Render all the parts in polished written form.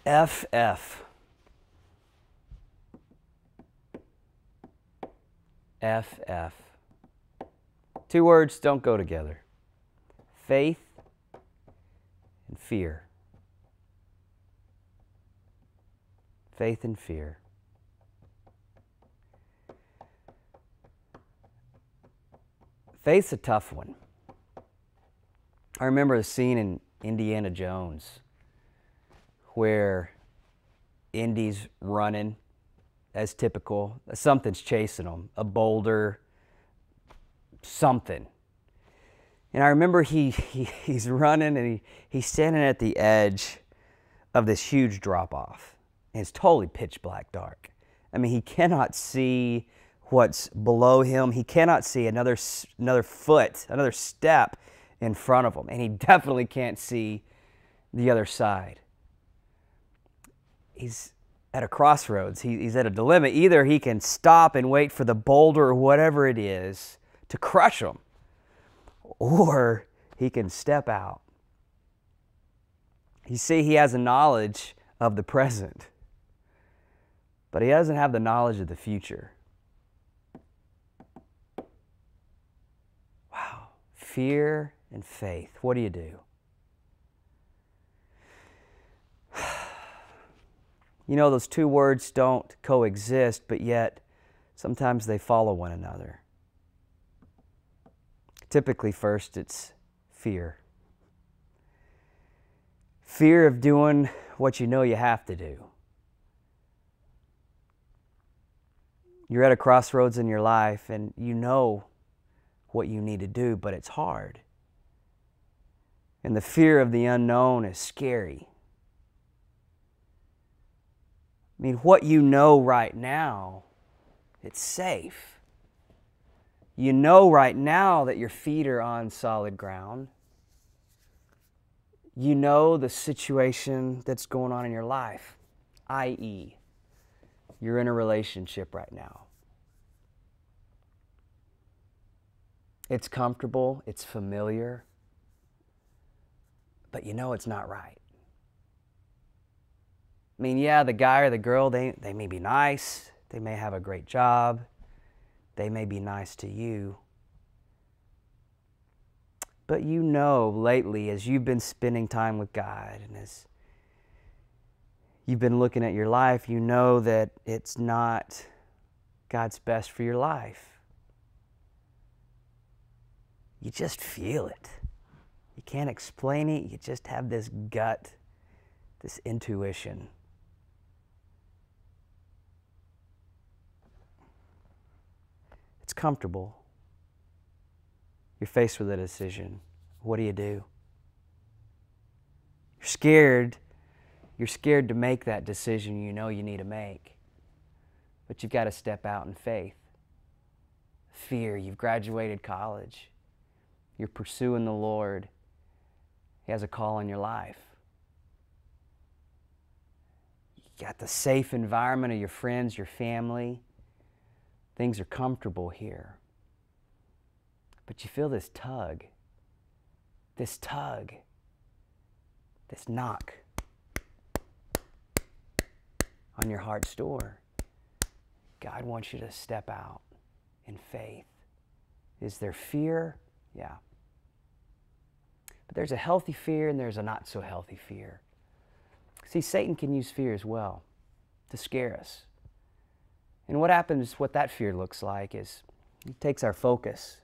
FF. FF. Two words don't go together. Faith and fear. Faith and fear. Faith's a tough one. I remember the scene in Indiana Jones where Indy's running as typical. Something's chasing him, a boulder, something. And I remember he's running and he's standing at the edge of this huge drop-off. And it's totally pitch black dark. I mean, he cannot see what's below him. He cannot see another foot, another step in front of him. And he definitely can't see the other side. He's at a crossroads. He's at a dilemma. Either he can stop and wait for the boulder or whatever it is to crush him, or he can step out. You see, he has a knowledge of the present, but he doesn't have the knowledge of the future. Wow. Fear and faith. What do you do? You know, those two words don't coexist, but yet sometimes they follow one another. Typically, first, it's fear. Fear of doing what you know you have to do. You're at a crossroads in your life and you know what you need to do, but it's hard. And the fear of the unknown is scary. I mean, what you know right now, it's safe. You know right now that your feet are on solid ground. You know the situation that's going on in your life, i.e., you're in a relationship right now. It's comfortable, it's familiar, but you know it's not right. I mean, yeah, the guy or the girl, they may be nice, they may have a great job, they may be nice to you. But you know lately, as you've been spending time with God and as you've been looking at your life, you know that it's not God's best for your life. You just feel it. You can't explain it. You just have this gut, this intuition. It's comfortable. You're faced with a decision. What do you do? You're scared. You're scared to make that decision you know you need to make. But you've got to step out in faith. Fear. You've graduated college. You're pursuing the Lord. He has a call on your life. You got the safe environment of your friends, your family. Things are comfortable here. But you feel this tug, this knock on your heart's door. God wants you to step out in faith. Is there fear? Yeah. But there's a healthy fear and there's a not so healthy fear. See, Satan can use fear as well to scare us. And what happens, what that fear looks like is he takes our focus.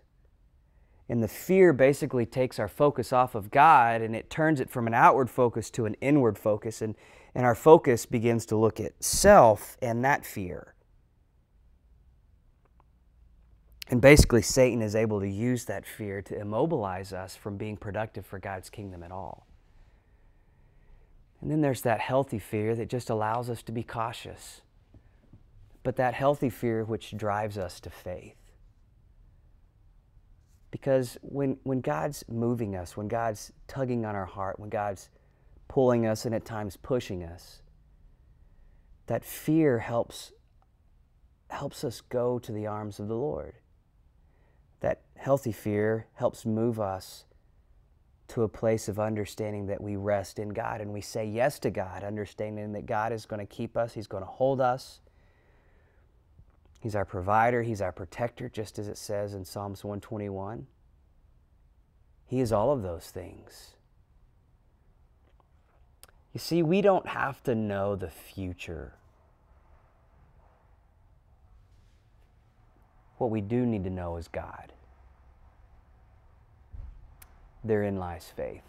And the fear basically takes our focus off of God and it turns it from an outward focus to an inward focus. And our focus begins to look at self and that fear. And basically Satan is able to use that fear to immobilize us from being productive for God's kingdom at all. And then there's that healthy fear that just allows us to be cautious. But that healthy fear which drives us to faith. Because when God's moving us, when God's tugging on our heart, when God's pulling us and at times pushing us, that fear helps us go to the arms of the Lord. That healthy fear helps move us to a place of understanding that we rest in God and we say yes to God, understanding that God is going to keep us, He's going to hold us. He's our provider, He's our protector, just as it says in Psalms 121. He is all of those things. You see, we don't have to know the future. What we do need to know is God. Therein lies faith.